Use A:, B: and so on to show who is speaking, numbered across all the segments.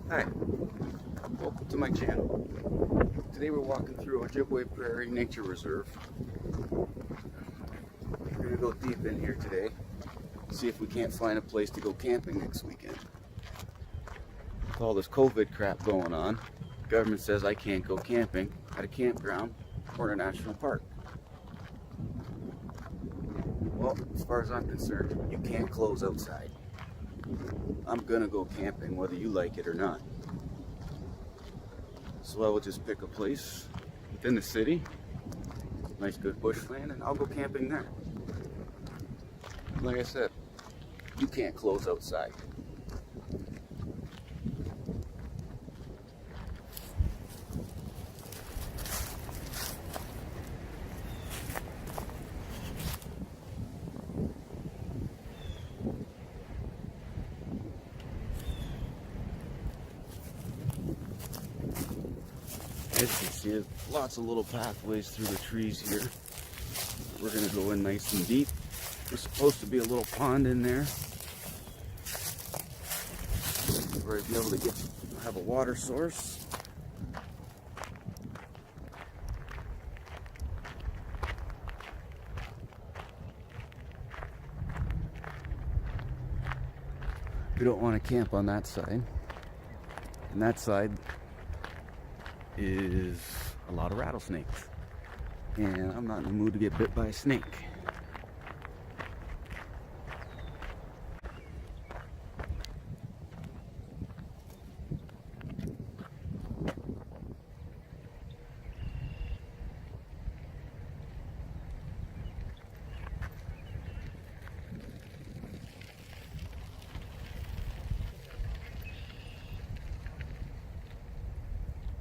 A: Hi, welcome to my channel. Today we're walking through Ojibway Prairie Nature Reserve. We're going to go deep in here today, see if we can't find a place to go camping next weekend. With all this COVID crap going on, the government says I can't go camping at a campground or a national park. Well, as far as I'm concerned, you can't close outside. I'm going to go camping whether you like it or not. So I will just pick a place within the city, nice good bushland, and I'll go camping there. Like I said, you can't close outside. As you can see, there's lots of little pathways through the trees here. We're going to go in nice and deep. There's supposed to be a little pond in there where I'd be able to have a water source. We don't want to camp on that side. And that side is a lot of rattlesnakes. And I'm not in the mood to get bit by a snake.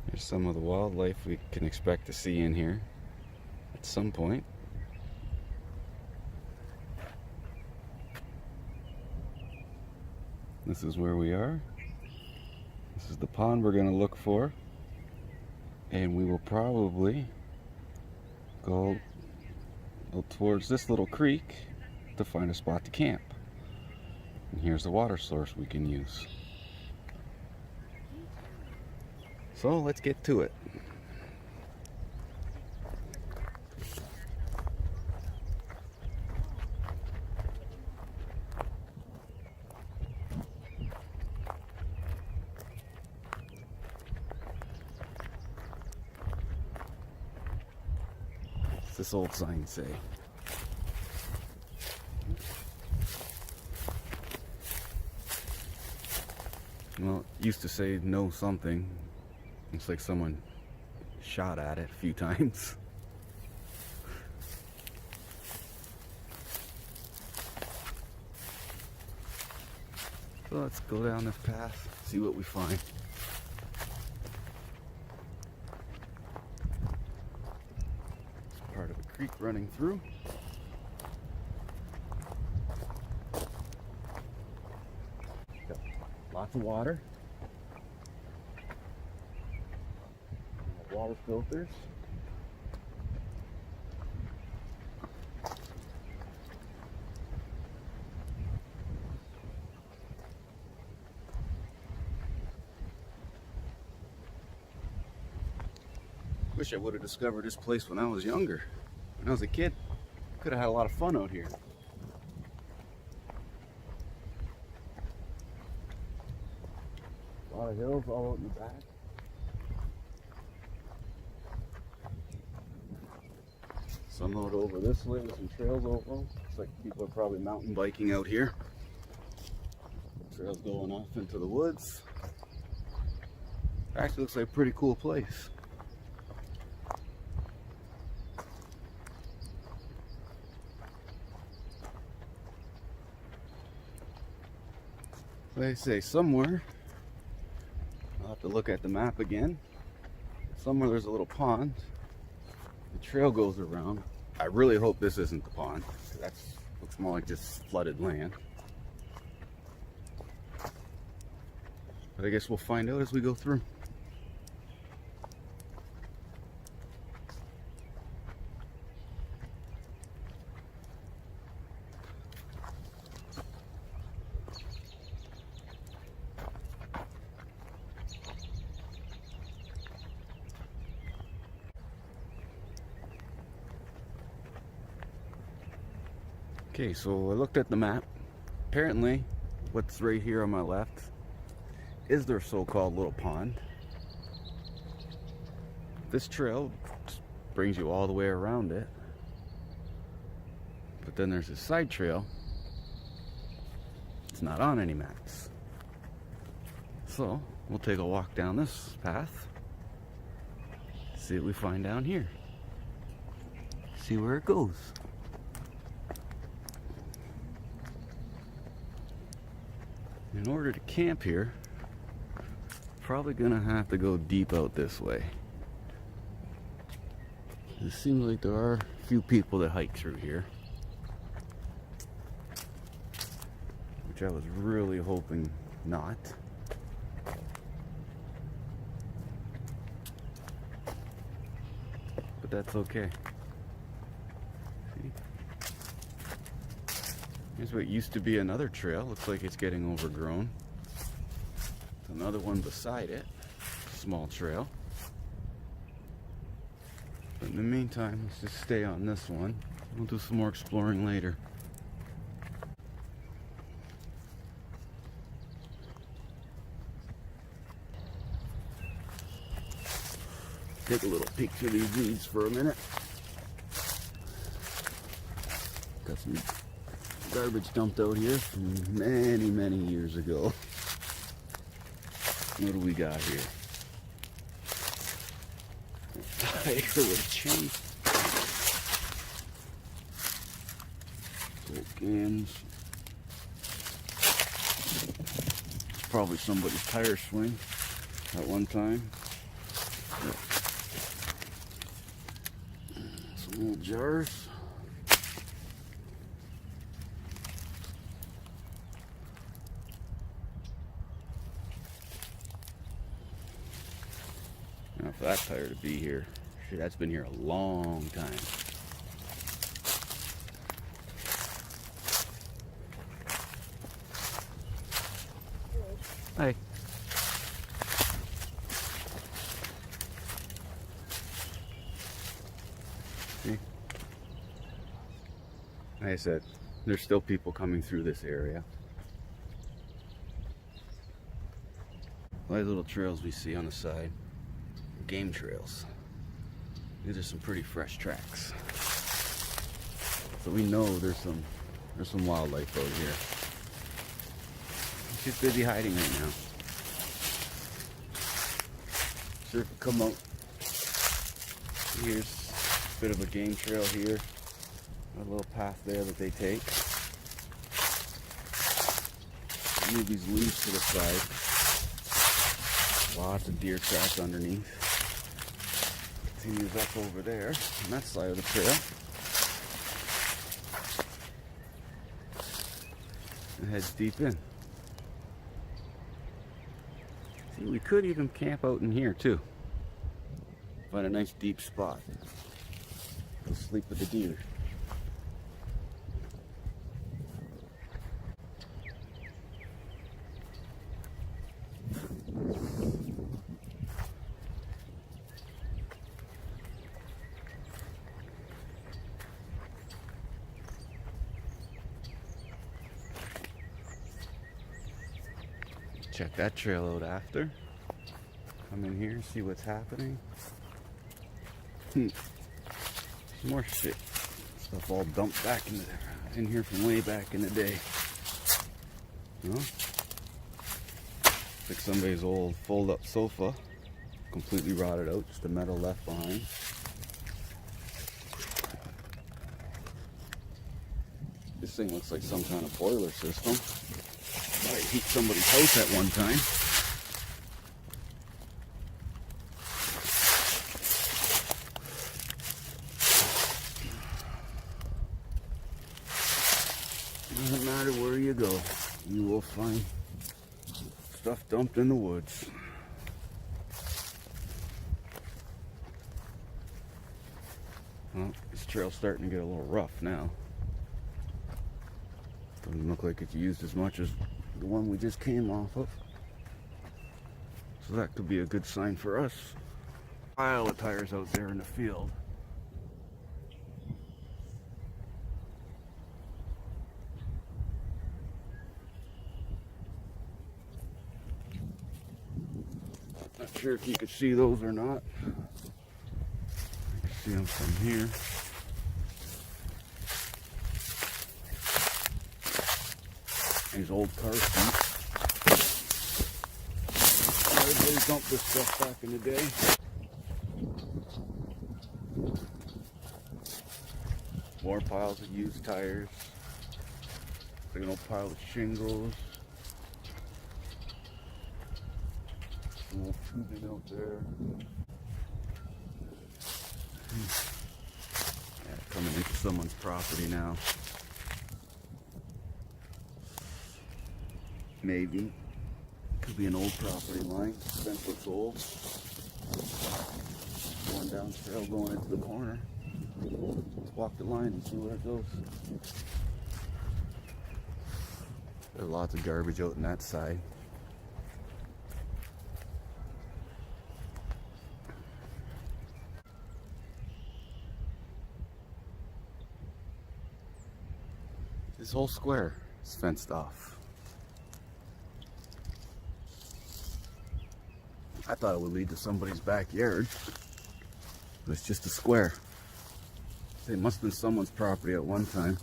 A: There's some of the wildlife we can expect to see in here at some point. This is where we are. This is the pond we're going to look for. And we will probably go towards this little creek to find a spot to camp. And here's the water source we can use. So let's get to it. What's this old sign say? Well, it used to say no something. Looks like someone shot at it a few times. So let's go down this path, see what we find. It's part of a creek running through. Got lots of water. Water filters. Wish I would have discovered this place when I was younger. When I was a kid, could have had a lot of fun out here. A lot of hills all out in the back. Some out over this way with some trails over. Looks like people are probably mountain biking out here. Trails going off into the woods. Actually looks like a pretty cool place. Like I say, somewhere, I'll have to look at the map again. Somewhere there's a little pond. The trail goes around. I really hope this isn't the pond. That looks more like just flooded land. But I guess we'll find out as we go through. Okay, so I looked at the map. Apparently, what's right here on my left is their so-called little pond. This trail brings you all the way around it. But then there's a side trail. It's not on any maps. So, we'll take a walk down this path. See what we find down here. See where it goes. In order to camp here, probably gonna have to go deep out this way. It seems like there are a few people that hike through here, which I was really hoping not. But that's okay. See? Here's what used to be another trail. Looks like it's getting overgrown. There's another one beside it. Small trail. But in the meantime, let's just stay on this one. We'll do some more exploring later. Take a little peek through these weeds for a minute. Got some garbage dumped out here from many, many years ago. What do we got here? Tiger with chain. Old cans. It's probably somebody's tire swing at one time. Some old jars. Now for that tire to be here, shit, that's been here a long time. Hi. See? Like I said, there's still people coming through this area. These little trails we see on the side, game trails. These are some pretty fresh tracks. So we know there's some wildlife out here. She's busy hiding right now. So if we come out, here's a bit of a game trail here. A little path there that they take. Move these leaves to the side. Lots of deer tracks underneath. Continues up over there on that side of the trail. And heads deep in. See, we could even camp out in here too. Find a nice deep spot. Go sleep with the deer. Check that trail out after. Come in here, see what's happening. Some more shit. Stuff all dumped back in here from way back in the day. You know? Like somebody's old fold-up sofa. Completely rotted out, just the metal left behind. This thing looks like some kind of boiler system. Might heat somebody's house at one time. Doesn't matter where you go, you will find stuff dumped in the woods. Well, this trail's starting to get a little rough now. Doesn't look like it's used as much as the one we just came off of. So that could be a good sign for us. Pile of tires out there in the field. Not sure if you could see those or not. You can see them from here. These old car seats. Everybody dumped this stuff back in the day. More piles of used tires. Big old pile of shingles. Some old tubing out there. Yeah, coming into someone's property now. Maybe. Could be an old property line. Depends what's old. Going down the trail, going into the corner. Let's walk the line and see where it goes. There's lots of garbage out on that side. This whole square is fenced off. I thought it would lead to somebody's backyard, but it's just a square. It must have been someone's property at one time.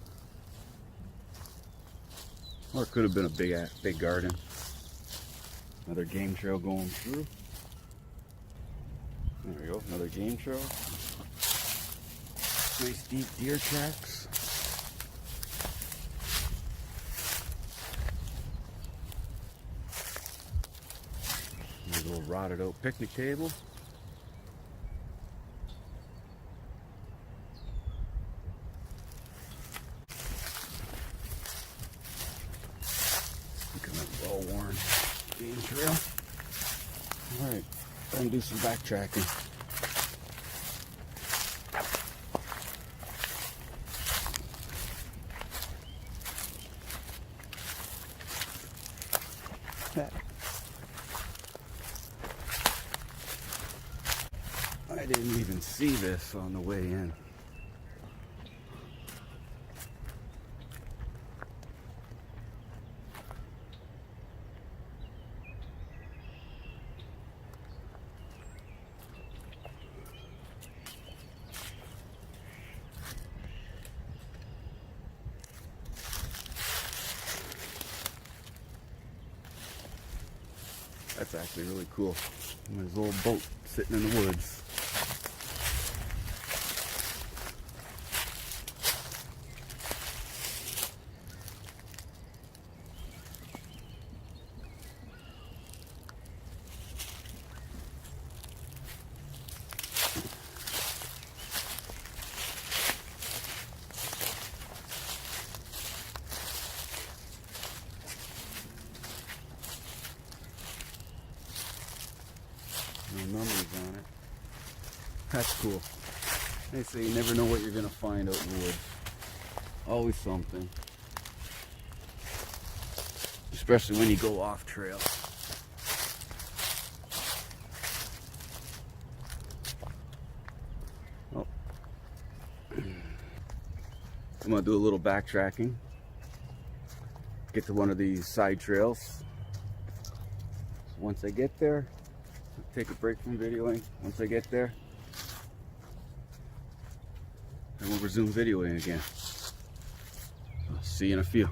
A: Or it could have been a big garden. Another game trail going through. There we go, another game trail. Nice deep deer tracks. A little rotted out picnic table. Looking at a well-worn game trail. Alright, time to do some backtracking. I didn't even see this on the way in. That's actually really cool. There's a little boat sitting in the woods. No numbers on it. That's cool. They say you never know what you're going to find out in the woods. Always something. Especially when you go off trail. Oh. I'm going to do a little backtracking. Get to one of these side trails. Once I get there, take a break from videoing. Once I get there, then we'll resume videoing again. I'll see you in a few.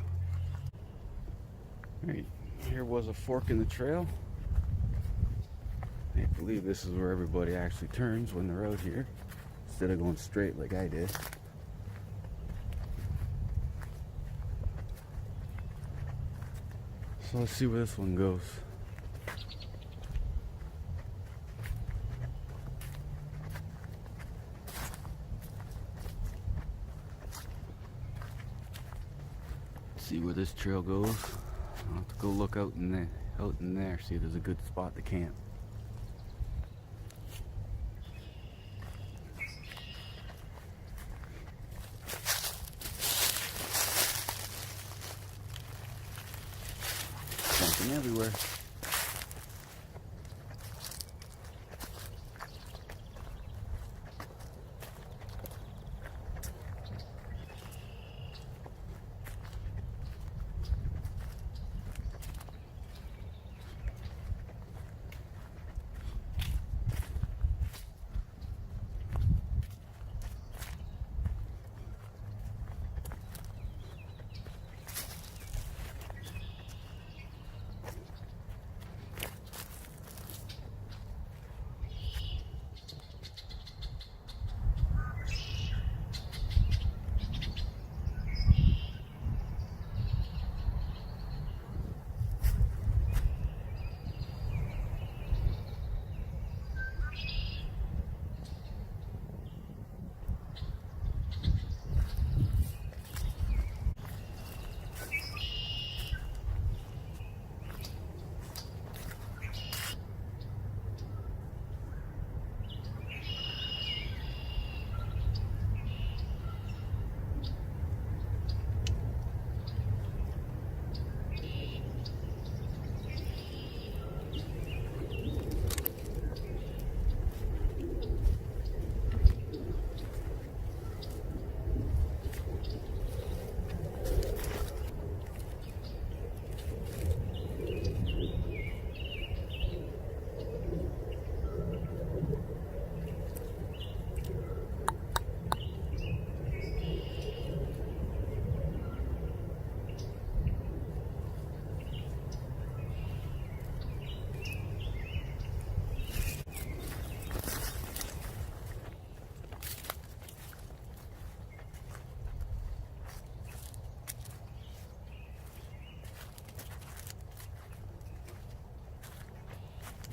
A: Alright, here was a fork in the trail. I believe this is where everybody actually turns when they're out here, instead of going straight like I did. So let's see where this one goes. See where this trail goes. I'll have to go look out in there, see if there's a good spot to camp. Something everywhere.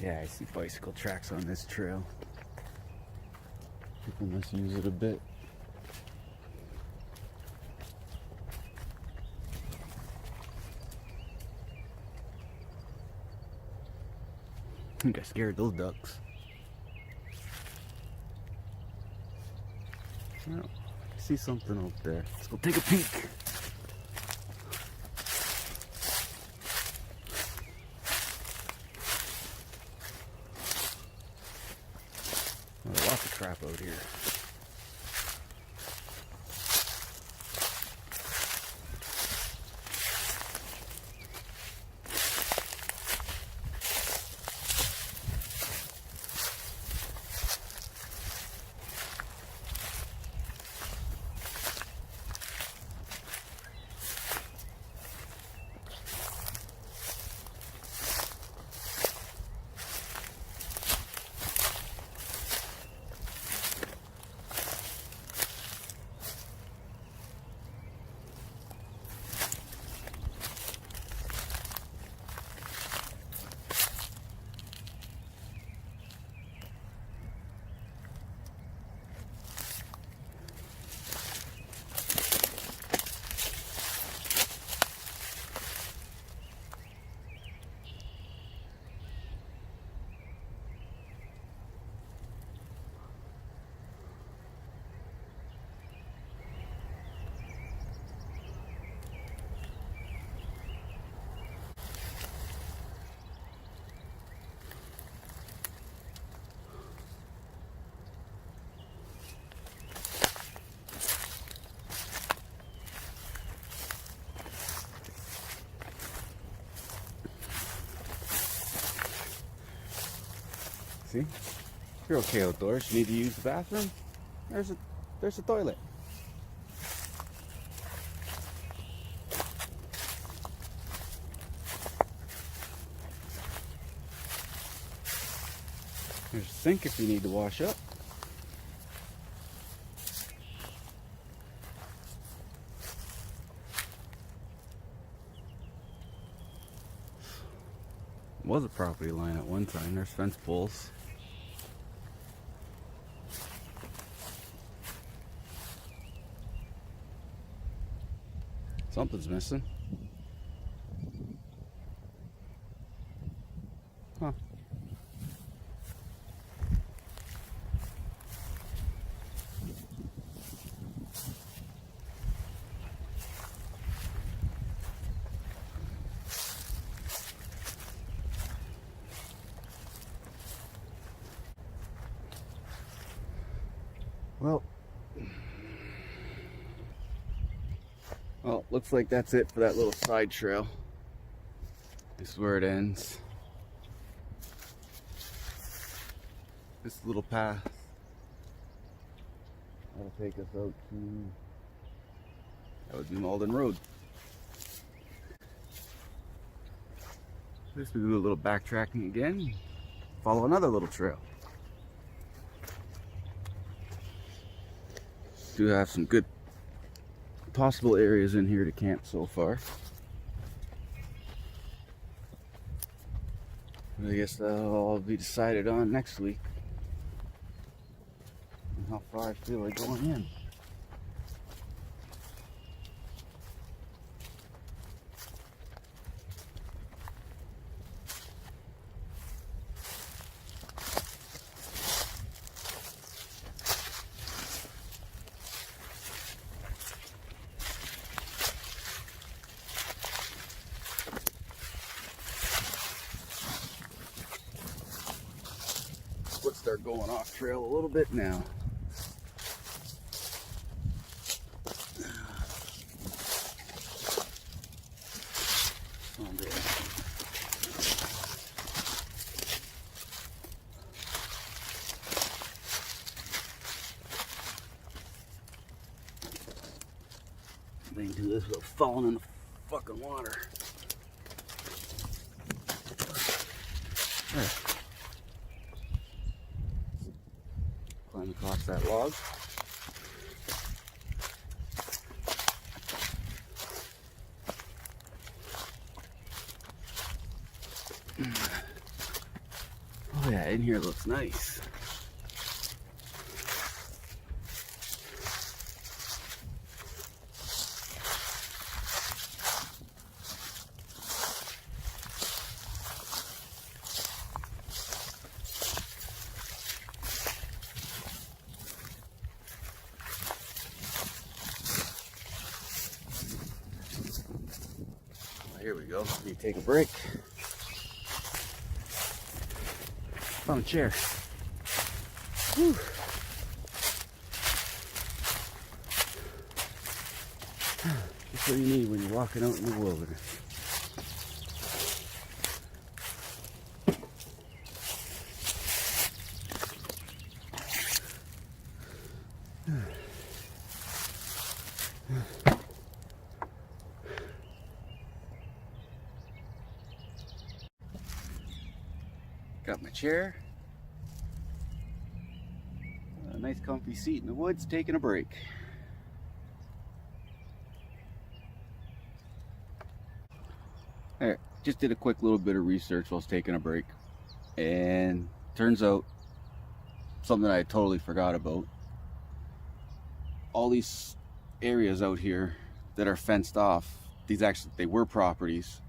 A: Yeah, I see bicycle tracks on this trail. People must use it a bit. I think I scared those ducks. Oh, I see something out there. Let's go take a peek. There's lots of crap out here. See? You're okay outdoors. You need to use the bathroom? There's a toilet. There's a sink if you need to wash up. Was a property line at one time. There's fence poles. Something's missing. Huh. Well, looks like that's it for that little side trail. This is where it ends. This little path that'll take us out to, that would be Malden Road. Just to do a little backtracking again, follow another little trail. Do have some good possible areas in here to camp so far. I guess that'll all be decided on next week. And how far I feel like going in. Let's start going off trail a little bit now. Oh, dear. They can do this without falling in the fucking water. There. Climb across that log. Yeah, in here looks nice. Here we go. Let me take a break. Found a chair. Whew. Just what you need when you're walking out in the wilderness. Got my chair. A nice comfy seat in the woods, taking a break. Alright, just did a quick little bit of research while I was taking a break. And turns out something I totally forgot about. All these areas out here that are fenced off, they were properties.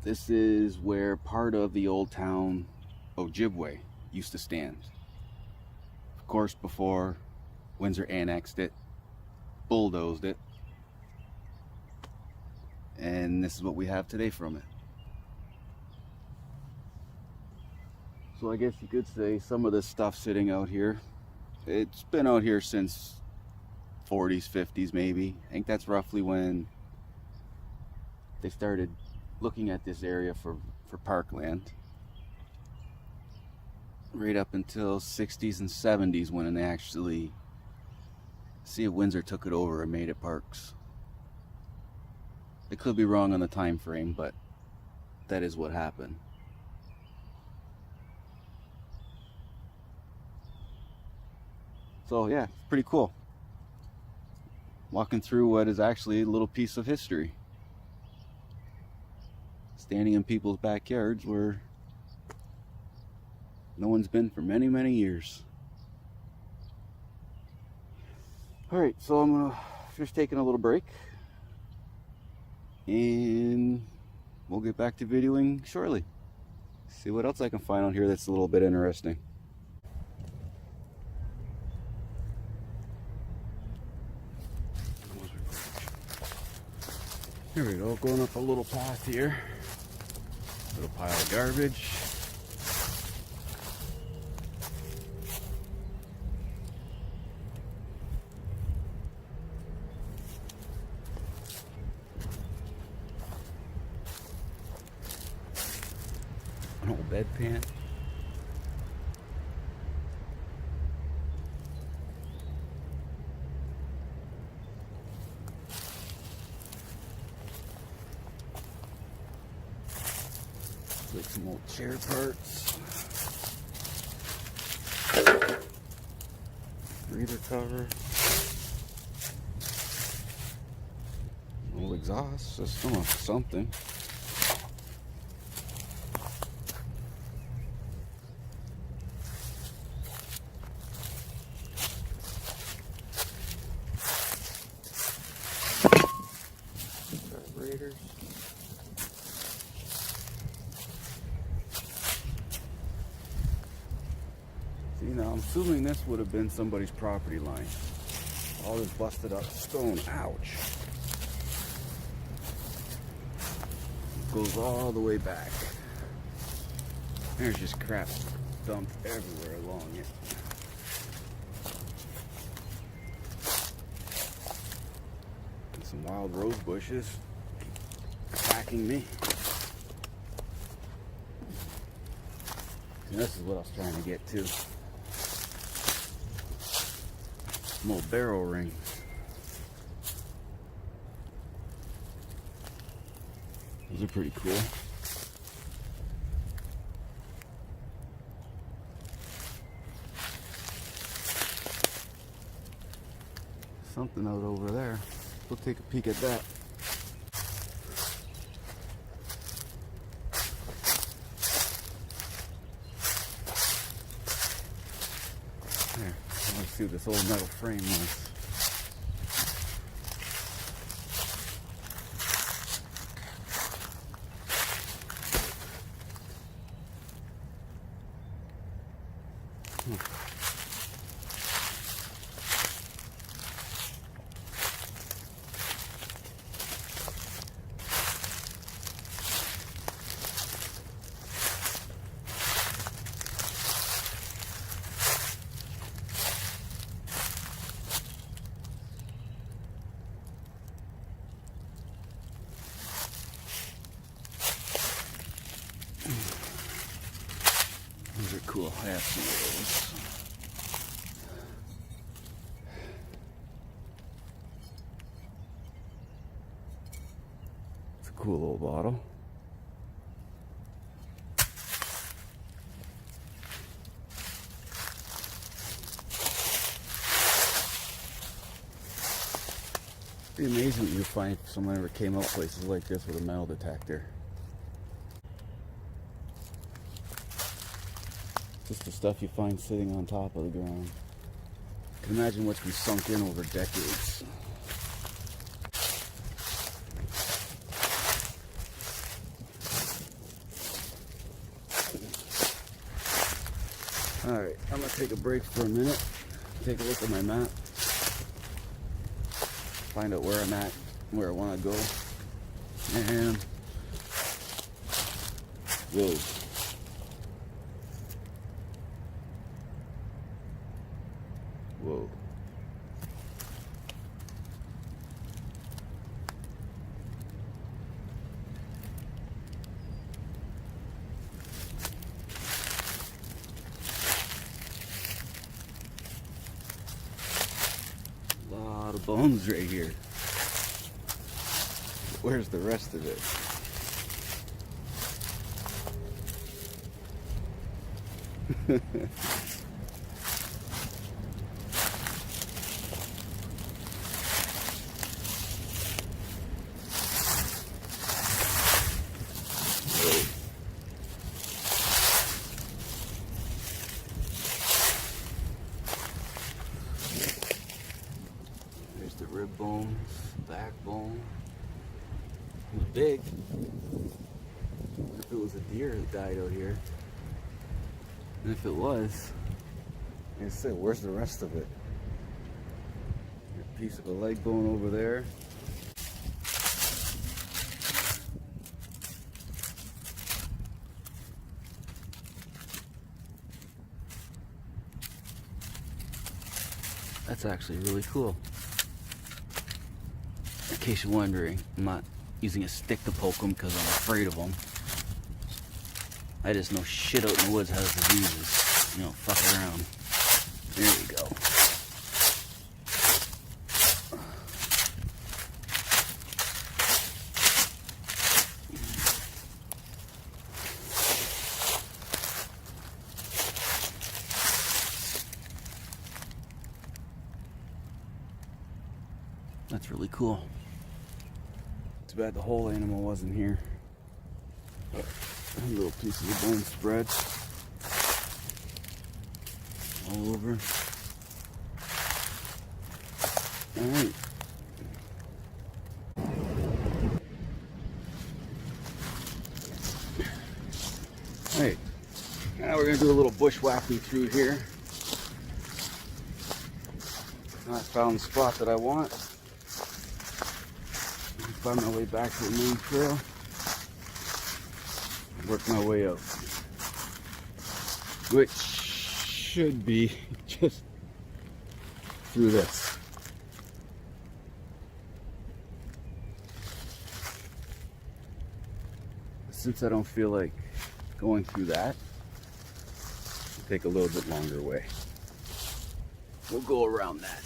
A: This is where part of the old town Ojibway used to stand. Of course, before Windsor annexed it, bulldozed it, and this is what we have today from it. So I guess you could say some of this stuff sitting out here, it's been out here since 40s, 50s maybe. I think that's roughly when they started looking at this area for parkland. Right up until 60s and 70s when they actually see if Windsor took it over and made it parks. I could be wrong on the time frame, but that is what happened. So yeah, pretty cool. Walking through what is actually a little piece of history. Standing in people's backyards where no one's been for many, many years. Alright, so I'm gonna just taking a little break. And we'll get back to videoing shortly. See what else I can find on here that's a little bit interesting. Here we go, going up a little path here. Little pile of garbage. An old bedpan. Like some old chair parts. Breather cover. Old exhaust system of something. Carburetors. See, now I'm assuming this would have been somebody's property line. All this busted up stone. Ouch. It goes all the way back. There's just crap dumped everywhere along it. And some wild rose bushes attacking me. And this is what I was trying to get to. Some old barrel rings. Those are pretty cool. Something out over there. We'll take a peek at that. see what this old metal frame was. These are cool. I have some of those. It's a cool little bottle. It'd be amazing what you'd find if someone ever came out places like this with a metal detector. Just the stuff you find sitting on top of the ground. I can imagine what's been sunk in over decades. Alright, I'm going to take a break for a minute, take a look at my map, find out where I'm at, where I want to go, and whoa. Whoa. A lot of bones right here. Where's the rest of it? There's the rib bones, backbone. It was big. What if it was a deer that died out here? And if it was, like I said, where's the rest of it? A piece of a leg bone over there. That's actually really cool. In case you're wondering, I'm not using a stick to poke them because I'm afraid of them. I just know shit out in the woods has diseases. You know, fuck around. There we go. That's really cool. Too bad the whole animal wasn't here. A little piece of the bone spread all over. Alright. Alright. Now we're going to do a little bushwhacking through here. I found the spot that I want. Find my way back to the main trail. Work my way out. Which should be just through this. Since I don't feel like going through that, I'll take a little bit longer way. We'll go around that.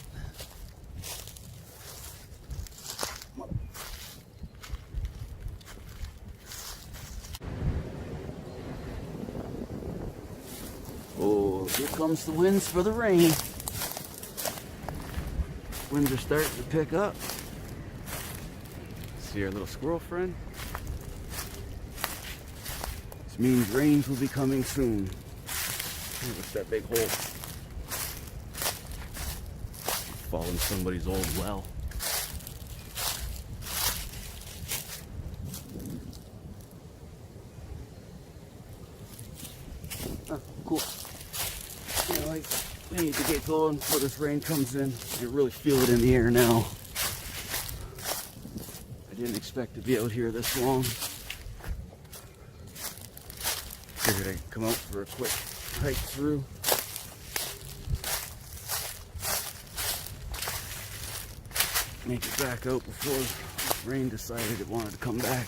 A: Oh, here comes the winds for the rain. Winds are starting to pick up. See our little squirrel friend? This means rains will be coming soon. What's that big hole? waterfall in somebody's old well. Oh, cool. Yeah, like, we need to get going before this rain comes in. You really feel it in the air now. I didn't expect to be out here this long. Figured I'd come out for a quick hike through. Make it back out before rain decided it wanted to come back.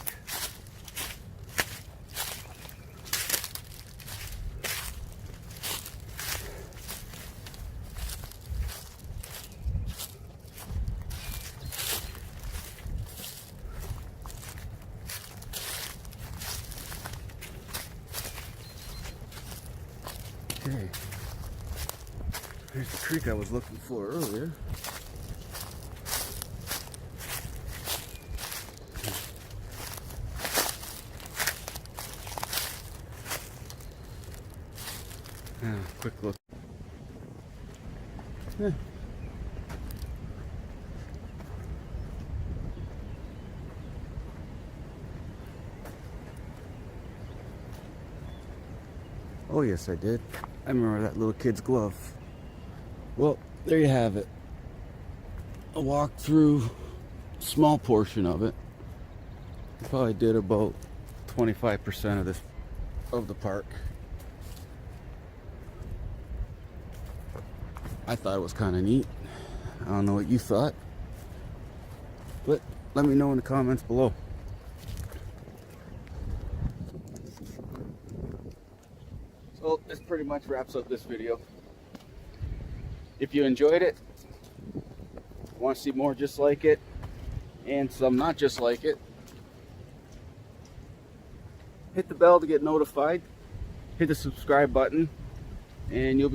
A: Okay, here's the creek I was looking for earlier. Quick look. Oh yes, I did. I remember that little kid's glove. Well, there you have it. I walked through a small portion of it. Probably did about 25% of the park. I thought it was kind of neat. I don't know what you thought, but let me know in the comments below. So this pretty much wraps up this video. If you enjoyed it, want to see more just like it, and some not just like it, hit the bell to get notified, hit the subscribe button, and you'll be